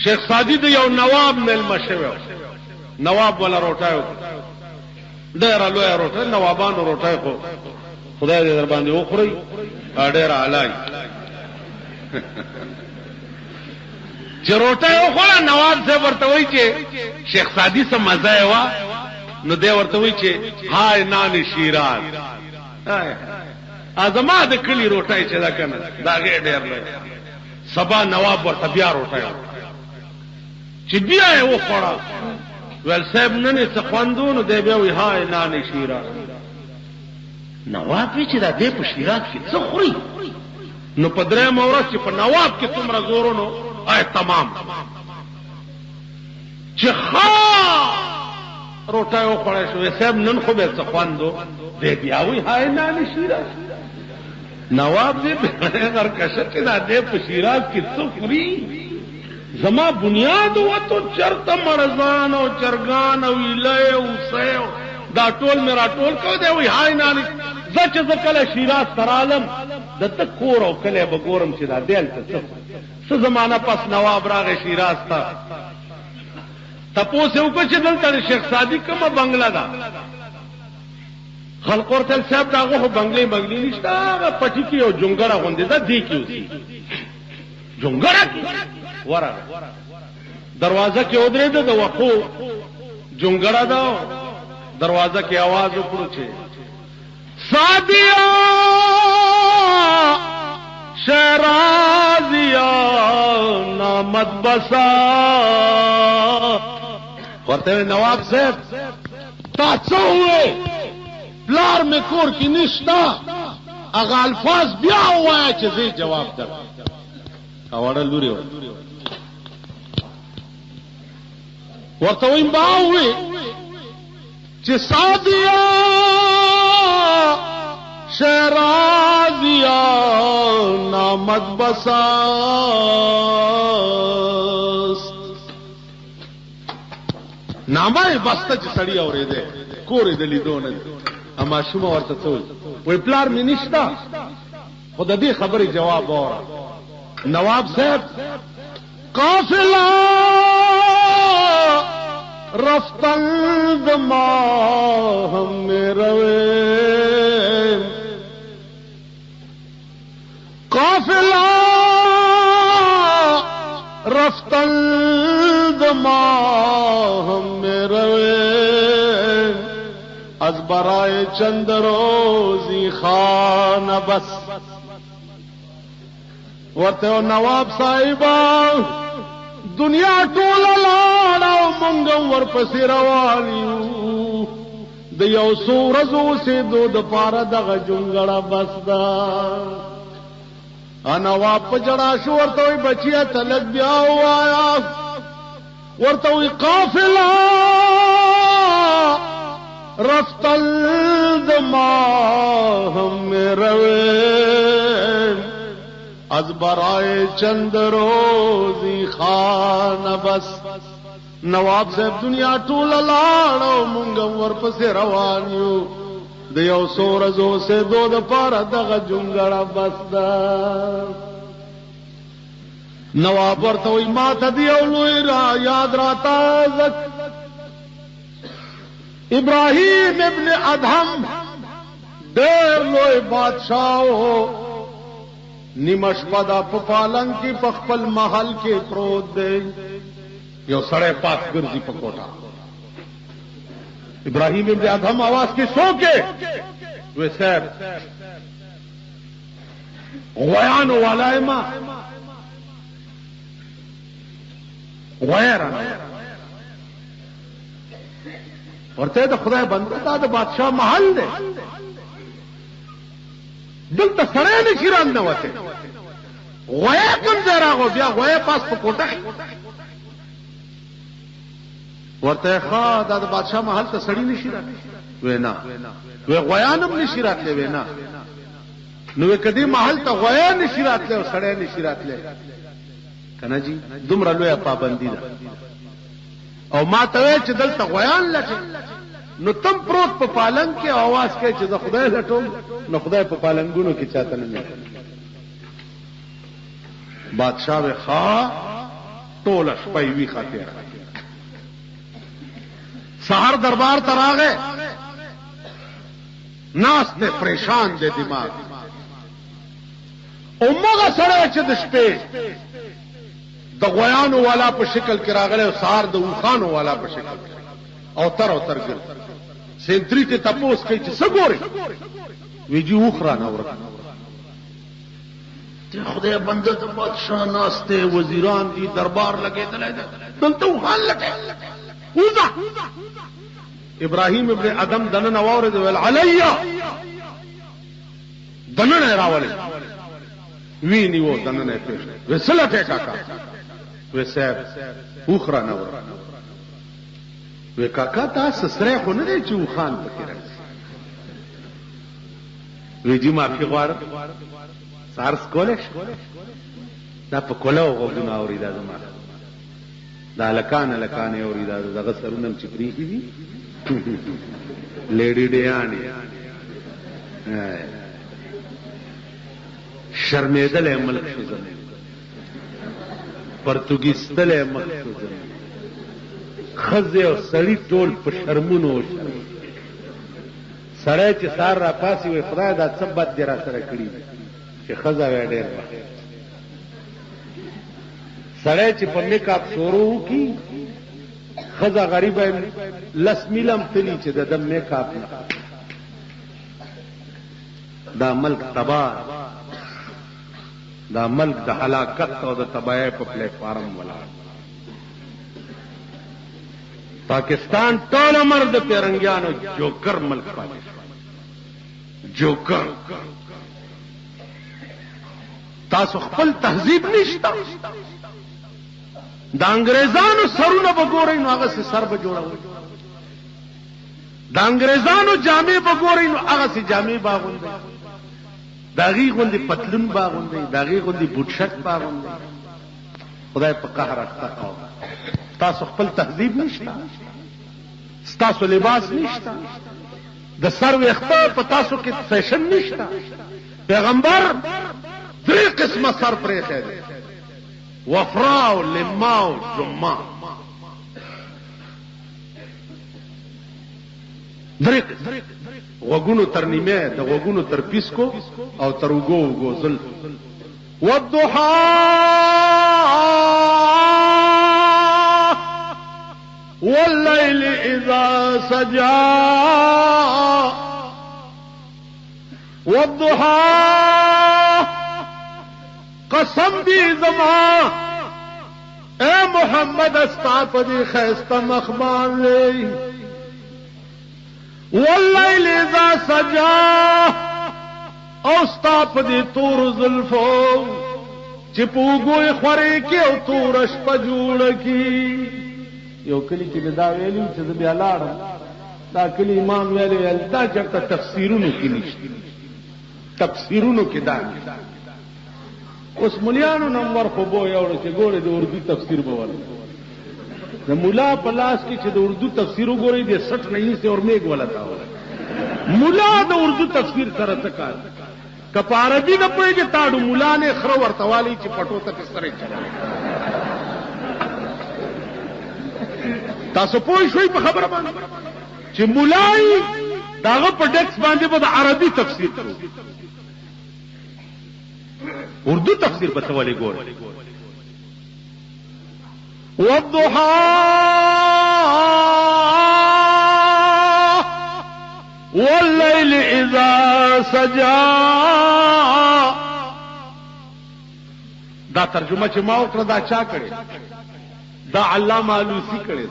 شیخ سادی د یو نواب مېلمه شوی نواب ولا روټای ډېره لویه روټۍ نوابانو روټۍ خو خدای دې در باندې وخوري ډېره اعلی چې روټۍ وخوړه نواب صاحب ورته وایي چې شیخ سادي څه مزه یې وه نو دی ورته وایي چې هاي نان شیراز زما د کلي روټۍ چې ده که نه د هغې ډېر لوی سبا نواب ورته بیا روټۍ چې بیا یې وخوړه ویل صاحب نن یې څه خوند و نو دی بیا وایي هاي نان شیراز نواب وی چې دا دی په شیراز کې څه خوري نو په درېیمه ورځ چې په نواب کې څومره زور نو تمام چې روټۍ وخوړی شوې صاحب نن خو به څه خوند و دی بیا وایي هاي نان شیراز نواب دې غرکشه چې دا دی په شیراز کې څه خوري زما بنیاد وته چرته مرزان او چرګان او ایله او سیو دا ټول میرا ټول کو دی وی هاي نانی زچ زکله شیراز ترالم د تکور او کله بګورم چې دا دل څه زمانہ پس نواب راغی شیراز ته تپوس یو کو چې دلته شیخ سادی کومه بنگلا ده خلق ورته صاحب داغه بنگلې بنگلې نشته هغه پټی کې یو جونګړه غوندې ده دی کې اوسي جونګړه ورا دروازه کې ودرې ده د وقو جونګړه ده دروازه کې आवाज وکړو چې سادیا شرازیا نامت بسا ورته نواب صاحب تا څه وې پلار می کور کې نشتا هغه الفاظ بیا وایي چې زه جواب در اوړه لوري ورته ویم باوي چې سادیا شرازیا نامت بساس نامه بسته چې سړی اورېده کورې د لیدو نه اما شومه ورته څه وایي پلار مې نشته خو د دې خبرې جواب وره نواب صاحب قافله رفتن دما هم روے قافلہ رفتن دما هم روے از برائے چند روزی خان بس ورته نواب صاحبہ دنیا ټول لاړه مونږ ورپسې روان یو د یو څو ورځو اوسېدو دپاره دغه جونګړه بس ده نواب په ژړا شو ورته وایي بچیه ته لږ بیا ووایه ورته وایي قافله رفتل د ما هم روین از برائے چند روزی خان بس نواب صاحب دنیا ټول لاړو مونږ ورپسې روان یو د یو څو ورځو اوسېدو دپاره دغه جونګړه بس ده نواب ورته وایي ما ته د یو لوی یاد راتازه ابراهیم ابن ادهم ډېر لوی بادشاه و نیمه شپه دا په پالنګ کې په خپل محل کې پروت دی یو سړی پاس ګرځي په کوټه ابراهیم ابن ادهم आवाज کې سوکے وې صاحب غویان ولایما غویرا ورته د خدای بنده دا د بادشاہ محل دی دلته سړی نشي راننوتی غوی کوم ځای راغو بیا غوی پاس په کوټه ورته ښه دا د بادشاہ محل ته سړی نشي راتلی وی نه وی غویان هم نشي راتلی وی نه نو وی که دې محل ته غوی نشي راتلی او سړی نشي راتلی که نه جي دومره لویه پابندي ده او ما ته وی چې دلته غویان لټې نو تم پروت په پالنګ کې आवाज کوي چې زه خدای لټوم نو خدای په پالنګونو کې چاته نه بادشاہ وی ښا ټوله شپه یې ویښه تېره سحر دربار ته راغی ناست دی پریشان دی دماغ همغه سړی چې د شپې د غویانو والا په شکل کې راغلی او سهار د اوښانو والا په شکل کې او تر ګرځي سنتري ته تپوس کوي چې څه ګورې وی جی اوښ رانه ورک خدای بنده ته بادشاه ناست دی وزیران دي دربار لګېدلی دی دلته اوښان لټوي وځه ابراهیم ابن ادم دننه واورېد ویل علیا دننه یې راولې وی نیو دننه یې پېښ وی څه لټې کاکا وی صاحب اوښ رانه ورک وی کاکا تا سسری خو نه دی چې اوښان پکې راځي وی جی معافي غواړم سارس کولی دا په کولو غوږونه اوري دا زما دا هلکان یې اوري دا دغه سرونه هم چې پرېښي دي لیډي ډیانې شرمېدلی ملک شو زموږ پرتګیستلی مخ شو زموږ ښځې او سړي ټول په شرمونو وشرمېدل سړی چې سهار را پاسي وایي خدای دا څه بد دې را سره کړي چې ښځه وی ډېر سړی چې په میکاپ شروع وکړي ښځه غریبه لس میلم تلي چې د ده میکاپ نه دا ملک تباه دا ملک د هلاکت او د تباهۍ په پلیټ فارم ولاړ پاکستان ټول عمر د پیرنګیانو جوکر ملک پاتې شو جوکر تاسو خپل تهذیب نشته د انګريزانو سرونه به ګورئ نو هغه سر به جوړوي د انګريزانو جامې به ګورئ نو هغه سي جامې باغوندي داغي غوندي پتلون باغوندي داغي غوندي بوټشک باغوندي خدای په قهر اخته تاسو خپل تهذیب نشته تاسو لباس نشته د سر وخته په تاسو کې فیشن نشته پیغمبر درې قسمه سر پرې خېده وفراو لماو جمع درې غوګونو تر نیمه د غوګونو تر پیسکو او تر وګو زل والضحى والليل اذا سجى والضحى قسم دی زما اے محمد استاپ دی خیستا مخبان لے واللیل اذا سجا اوستاپ دی تور زلفو چپوگوی خوری کی او تورش پا جوڑ کی یو کلی کی دا ویلیو چیز بیا لارم دا کلی امام ویلیو دا چرتا تفسیرونو کی نشتی تفسیرونو کی دا نشتی اوس مليانو نمبر خو بو یو چې ګوره د اردو تفسیر به ورته د مولا په لاس کې چې د اردو تفسیر وګوري د 60 نہیں سے اور میګ ولا تا مولا د اردو تفسیر سره تکار کپ عربي نه پوهیږي تاړو مولا نه خره ورتوالي چې پټو ته سره چلا تاسو پوه شئ په خبره باندې چې مولای داغه په ډیکس باندې به د عربي تفسیر کوي اردو تفسیر بتوالی گور والضحى والليل اذا سجى دا ترجمه چې ما وکړه دا چا کړي دا علامه علوسی کړي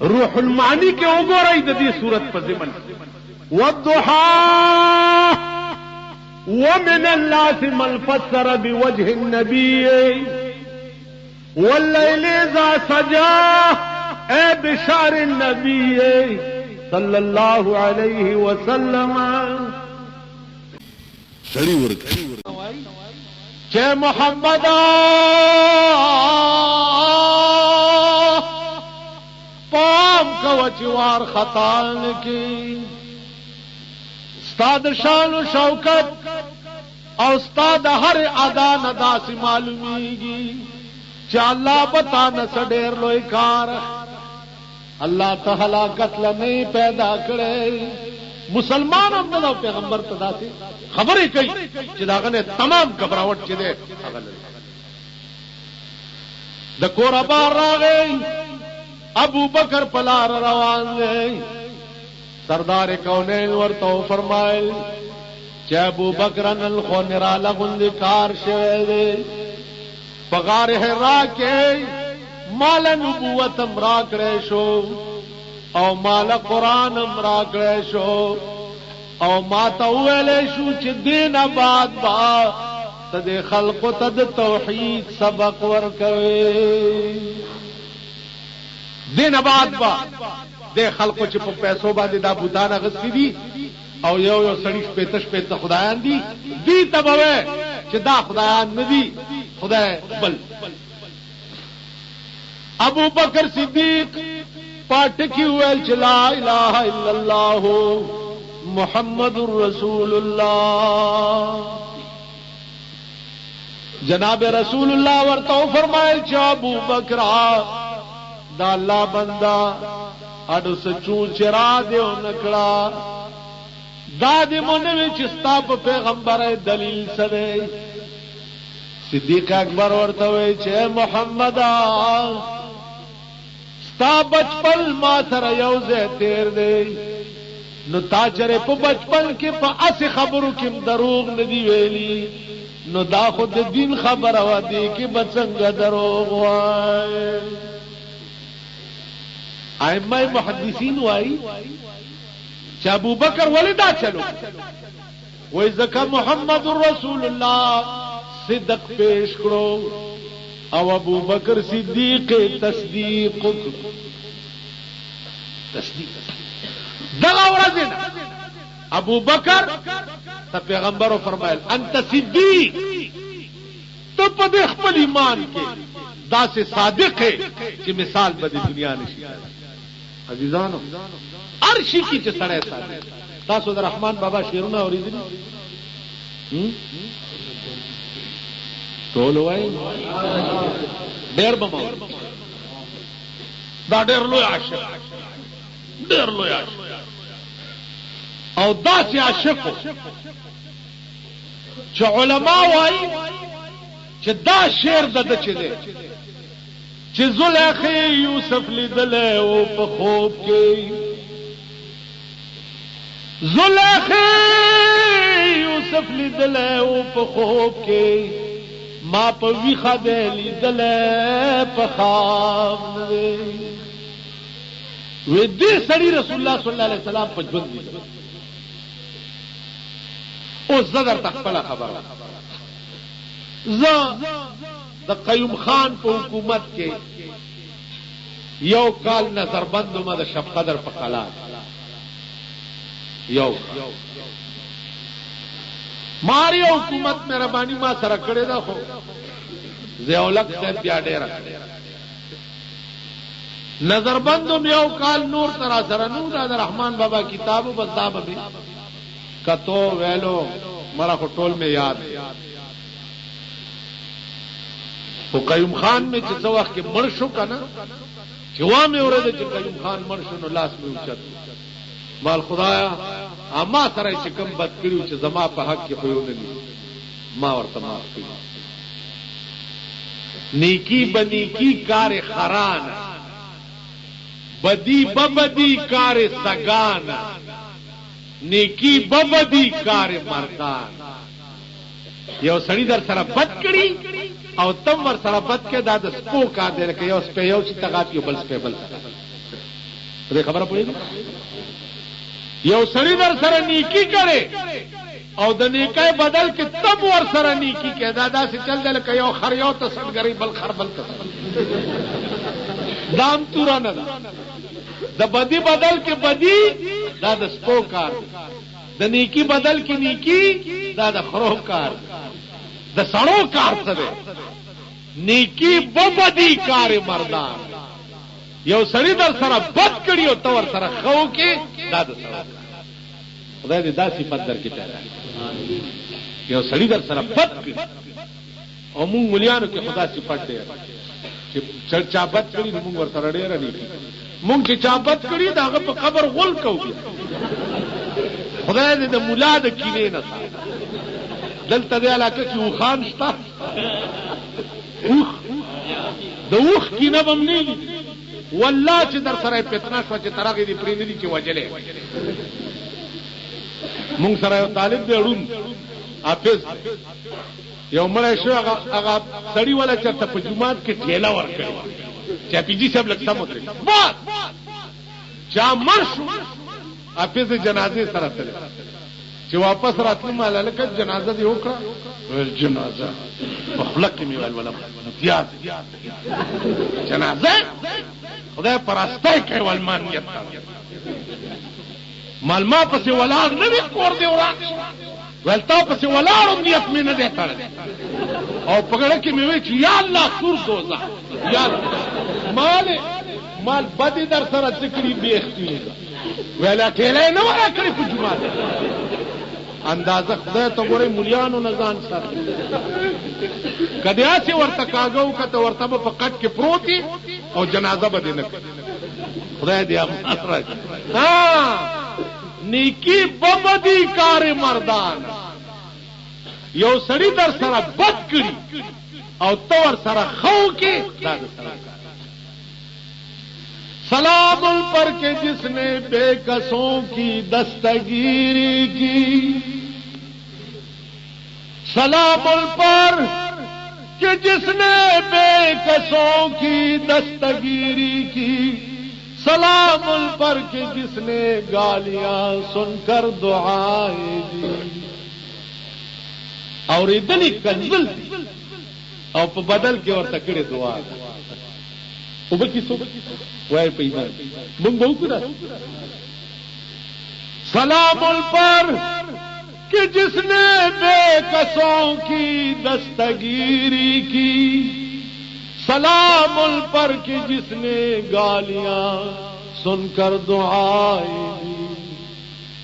روح المعانی کې وګورئ د دې صورت په ضمن والضحى ومن الناس من فسر بوجه النبي والليل اذا سجى اي بشعر النبي صلى الله عليه وسلم سړی ورته چې محمد پام کو چوار خطان کی استاد شان و شوکت او استاد هر ادا ندا سی معلومیږي چې الله بتا نه سډیر لوی کار الله ته هلاکت لنی پیدا کړي مسلمان هم نه پیغمبر ته داسې خبرې کوي چې داغه نه تمام غبراوټ چې ده هغه د کور بار راغی ابو بکر پلار روان دی سردار کونین ورته فرمایل چې ابو بکر نن خو نرا لغون کار شوه دی پغار حرا کې مال نبوت امرا کړې شو او مال قران امرا کړې شو او ما ته ویلې شو چې دین آباد با تد خلق تد توحید سبق ورکوي دین آباد با د خلقو چې په پیسو باندې دا بوتانه غسي دي او یو سړی پېته خدایان دي دي تبوي چې دا خدایان نه دي خدای بل ابو بکر صدیق پاٹ کی ویل چې لا اله الا الله محمد رسول الله جناب رسول الله ورته فرمایل چې ابو بکر دا الله بندا اډو سچو چرا دیو نکړه دا دې مونږ چې ستا په پیغمبر دلیل سره صدیق اکبر ورته وی چې محمد ستا بچپن ما سره یو ځای تیر دی نو تا چرې په بچپن کې په اسی خبرو کې دروغ نه دی ویلي نو دا خود د دین خبره و دی کې بڅنګ دروغ وای ائمه محدثین وای چې ابو بکر ولدا چلو وای زکه محمد رسول الله صدق پیش کړو او ابو بکر صدیق تصدیق دغه ورځ ابو بکر ته پیغمبر فرمایل انت صدیق ته په خپل ایمان کې داسې صادق ہے چې مثال به د دنیا نشي عزیزانو ارشی کی چې سړی صادق تاسو د رحمان بابا شعرونه اوریدل ټول وای ډېر بمو دا ډېر لوی عاشق ډېر لوی عاشق او داسې عاشق چې علما وای چې دا شعر د چي دي چې زلیخا یوسف لیدل او په خوب کې زلیخا یوسف لیدل او په خوب کې ما په ویخه دې لیدل په خواب و دې سړي رسول الله صلی الله علیه وسلم په ژوند دي او زدر تخپل خبره ز د قیوم خان په حکومت کې یو کال نظر بندو ما د شب قدر په قلعه یو ماری حکومت مهرباني ما سره کړې ده خو زیولک صاحب بیا ډېر نظر بندو یو کال نور ترا سره نو د رحمان بابا کتابو بس دا به کتو ویلو مړه کو ټول می یاد خو قیوم خان می چې څو وخت کې مړ شو کنه چې وا می اورید چې قیوم خان مړ شو نو لاس می اوچت مال خدایا اما سره چې کوم بد کړیو چې زما په حق کې خو نه ما ورته معاف کړی نیکی بنیکی کار خران بدی ببدی کار سگان نیکی ببدی کار مردان یو سړی در سره بد کړی او تم ور سره بد کې دا د سپو کار دی لکه یو سپه یو چې تغات یو بل سپه بل دې خبره پوهیږي یو سړی در سره نیکی کړي او د نیکای بدل کې تم ور سره نیکی کې دا چې چل دل کې یو خر یو ته سړګری بل خر بل ته دام تورانه د بدی بدل کې بدی دا د سپو کار د نیکی بدل کې نیکی دا د خرو کار د سړو کار څه دی نیکی ببدی کار مردان یو سړی در سره بد کړي او تور سره خو کې دا د سړو خدای دې دا صفات درکې پیدا یو سړی در سره بد کړي او مونږ مليانو کې خدا صفات دی چې چا بد کړي مونږ ورته ډېر نه دي مونږ چې چا بد کړي دا هغه په قبر غول کوي خدای دې د مولا د کینې نه دلته د علاقه کې وخان شته اوخ د اوخ کینه بم نه دي والله چې در سره پتنا شو چې ترغه دي پرې نه دي چې وجلې مونږ سره یو طالب دی ورون حافظ یو مړی شو هغه سړی ولا چرته په جمعات کې ټیلا ورکړي چې پیجی صاحب لکه سم وتري بس چا مرشو حافظ جنازه سره تل چې واپس راتلو مال لکه جنازه دی وکړه ول جنازه خلق می ولا امتیاز جنازه خدای پرستای کوي ول مانیت مال ما پسې ولار نه وی کور دی وران ولتا پسې ولار نیت مې نه دیتا او پګړه کې مې وی چې یا الله سور دوزا یا مال بدی در سره ذکرې بیختی ویلا ټیلې نه ورا کړی په جمعه اندازه خدای ته ګورې مليانو نه ځان سره کدیا چې ورته کاغو کته ورته په قد کې پروتي او جنازه به نه خدای دې امر راځي ها نیکی بمدی کار مردان یو سړی در سره بد کړي او تور سره خو کې دا سلام پر کے جس نے بے کسوں کی دستگیری کی سلام پر کہ جس نے بے کسوں کی دستگیری کی سلام پر کہ جس نے گالیاں سن کر دعائیں دی اور ادنی کنزل او په بدل کې ورته کړې دعا او به کیسو وای په ایمان مونږ به وکړو سلام پر کہ جس نے بے کسوں کی دستگیری کی سلام پر کہ جس نے گالیاں سن کر دعائیں